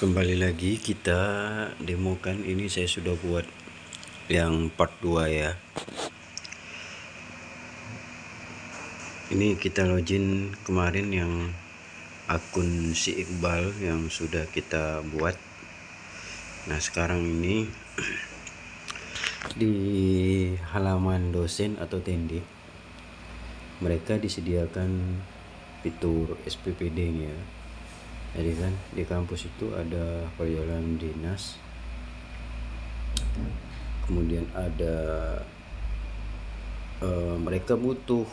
Kembali lagi kita demokan. Ini saya sudah buat yang part 2 ya. Ini kita login kemarin yang akun si Iqbal yang sudah kita buat. Nah sekarang ini di halaman dosen atau tendik mereka disediakan fitur SPPD nya ya. Jadi kan di kampus itu ada perjalanan dinas, kemudian ada mereka butuh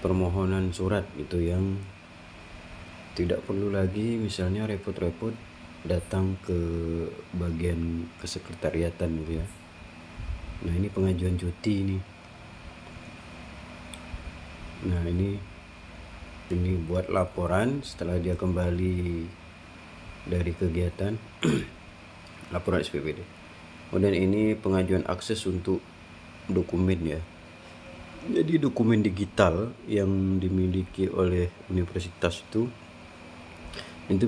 permohonan surat gitu yang tidak perlu lagi misalnya repot-repot datang ke bagian kesekretariatan gitu ya. Nah ini pengajuan cuti ini. Nah ini buat laporan setelah dia kembali dari kegiatan laporan SPPD. Kemudian ini pengajuan akses untuk dokumen ya. Jadi dokumen digital yang dimiliki oleh universitas itu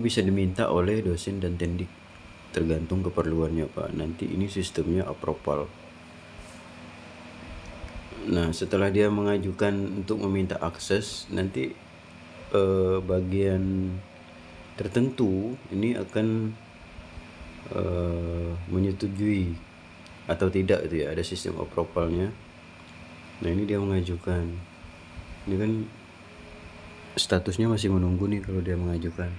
bisa diminta oleh dosen dan tendik tergantung keperluannya Pak. Nanti ini sistemnya approval. Nah setelah dia mengajukan untuk meminta akses, nanti bagian tertentu ini akan menyetujui atau tidak itu ya, ada sistem approvalnya. Nah ini dia mengajukan, ini kan statusnya masih menunggu nih kalau dia mengajukan.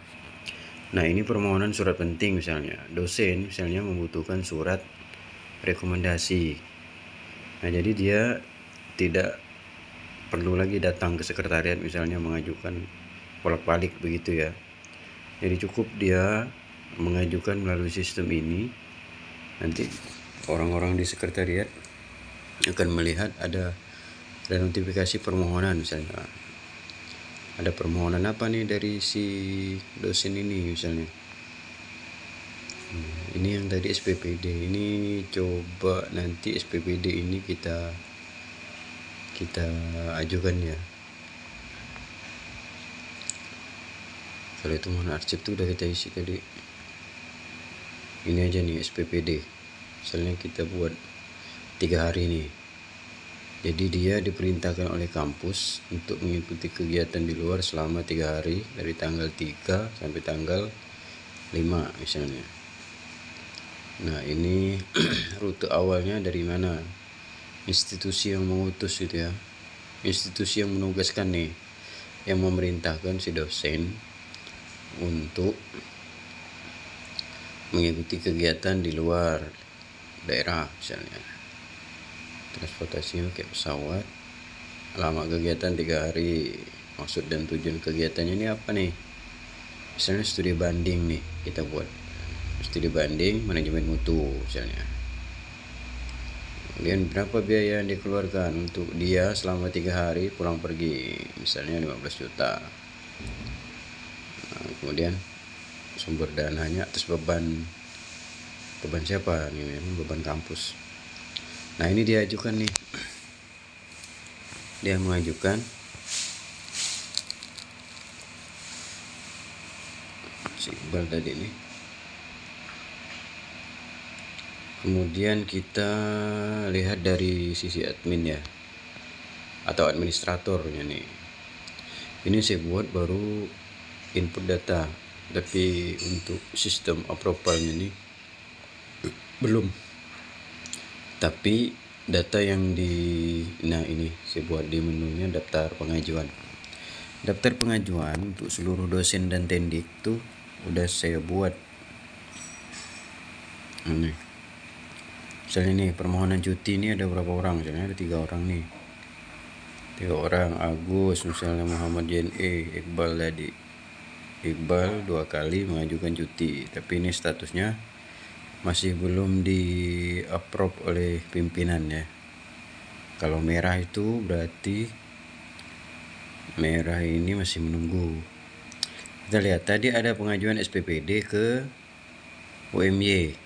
Nah ini permohonan surat penting, misalnya dosen misalnya membutuhkan surat rekomendasi. Nah jadi dia tidak perlu lagi datang ke sekretariat misalnya mengajukan bolak-balik begitu ya. Jadi cukup dia mengajukan melalui sistem ini. Nanti orang-orang di sekretariat akan melihat ada notifikasi permohonan, misalnya ada permohonan apa nih dari si dosen ini misalnya. Ini yang tadi SPPD, ini coba nanti SPPD ini kita ajukan ya. Kalau itu mohon arsip tuh udah kita isi tadi. Ini aja nih SPPD, misalnya kita buat 3 hari nih. Jadi dia diperintahkan oleh kampus untuk mengikuti kegiatan di luar selama 3 hari, dari tanggal 3 sampai tanggal 5 misalnya. Nah ini rute awalnya dari mana, institusi yang mengutus gitu ya, institusi yang menugaskan nih, yang memerintahkan si dosen untuk mengikuti kegiatan di luar daerah misalnya. Transportasinya kayak pesawat, lama kegiatan 3 hari, maksud dan tujuan kegiatannya ini apa nih, misalnya studi banding nih, kita buat studi banding manajemen mutu misalnya. Kemudian berapa biaya yang dikeluarkan untuk dia selama 3 hari pulang pergi, misalnya 15 juta. Nah, kemudian sumber dananya atas beban siapa nih, beban kampus. Nah ini diajukan nih, dia mengajukan si Iqbal tadi nih. Kemudian kita lihat dari sisi admin ya, atau administratornya nih. Ini saya buat baru input data, tapi untuk sistem approvalnya nih belum. Tapi data yang nah ini saya buat di menunya daftar pengajuan. Daftar pengajuan untuk seluruh dosen dan tendik tuh udah saya buat. Ini misalnya nih permohonan cuti ini ada berapa orang, misalnya ada 3 orang nih, 3 orang. Agus misalnya, Muhammad JNE, Iqbal tadi. Iqbal 2 kali mengajukan cuti, tapi ini statusnya masih belum di approve oleh pimpinan ya. Kalau merah itu berarti merah ini masih menunggu. Kita lihat tadi ada pengajuan SPPD ke UMY.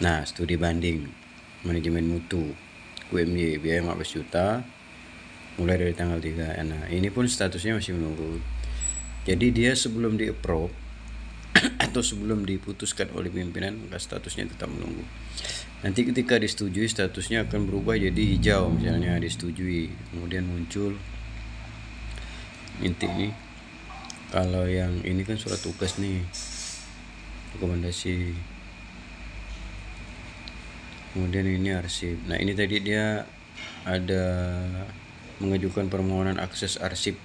Nah studi banding manajemen mutu UMY, biaya 15 juta mulai dari tanggal 3. Nah ini pun statusnya masih menunggu. Jadi dia sebelum di-approve atau sebelum diputuskan oleh pimpinan, maka statusnya tetap menunggu. Nanti ketika disetujui, statusnya akan berubah jadi hijau, misalnya disetujui, kemudian muncul ini. Kalau yang ini kan surat tugas nih, rekomendasi, kemudian ini arsip. Nah ini tadi dia ada mengajukan permohonan akses arsip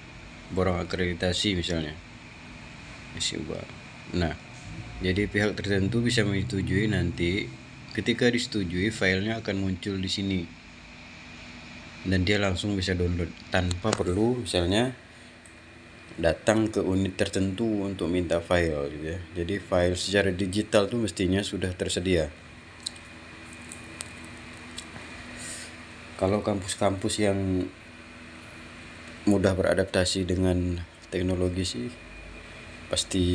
borong akreditasi misalnya. Nah, jadi pihak tertentu bisa menyetujui, nanti ketika disetujui filenya akan muncul di sini dan dia langsung bisa download tanpa perlu misalnya datang ke unit tertentu untuk minta file gitu ya. Jadi file secara digital tuh mestinya sudah tersedia. Kalau kampus-kampus yang mudah beradaptasi dengan teknologi sih pasti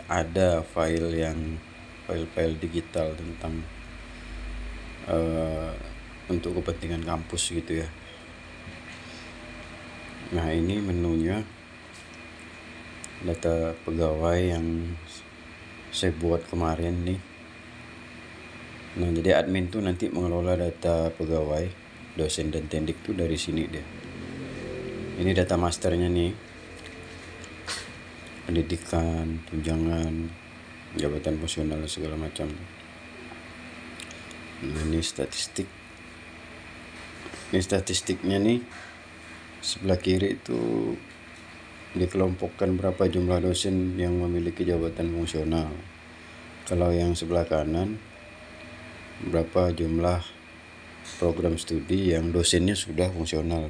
ada file digital tentang untuk kepentingan kampus gitu ya. Nah ini menunya data pegawai yang saya buat kemarin nih. Nah jadi admin tuh nanti mengelola data pegawai, dosen dan tendik tuh dari sini deh. Ini data masternya nih, pendidikan, tunjangan, jabatan fungsional segala macam. Nah, ini statistik. Ini statistiknya nih, sebelah kiri itu dikelompokkan berapa jumlah dosen yang memiliki jabatan fungsional. Kalau yang sebelah kanan berapa jumlah program studi yang dosennya sudah fungsional.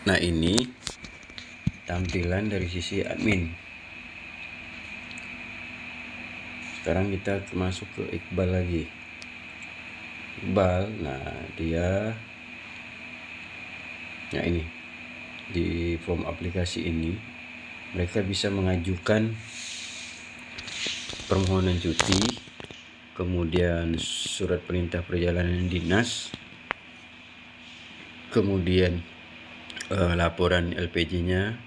Nah ini tampilan dari sisi admin. Sekarang kita masuk ke Iqbal lagi. Iqbal, nah dia, nah ini di form aplikasi ini mereka bisa mengajukan permohonan cuti, kemudian surat perintah perjalanan dinas, kemudian laporan LPG-nya,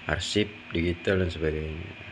arsip digital dan sebagainya.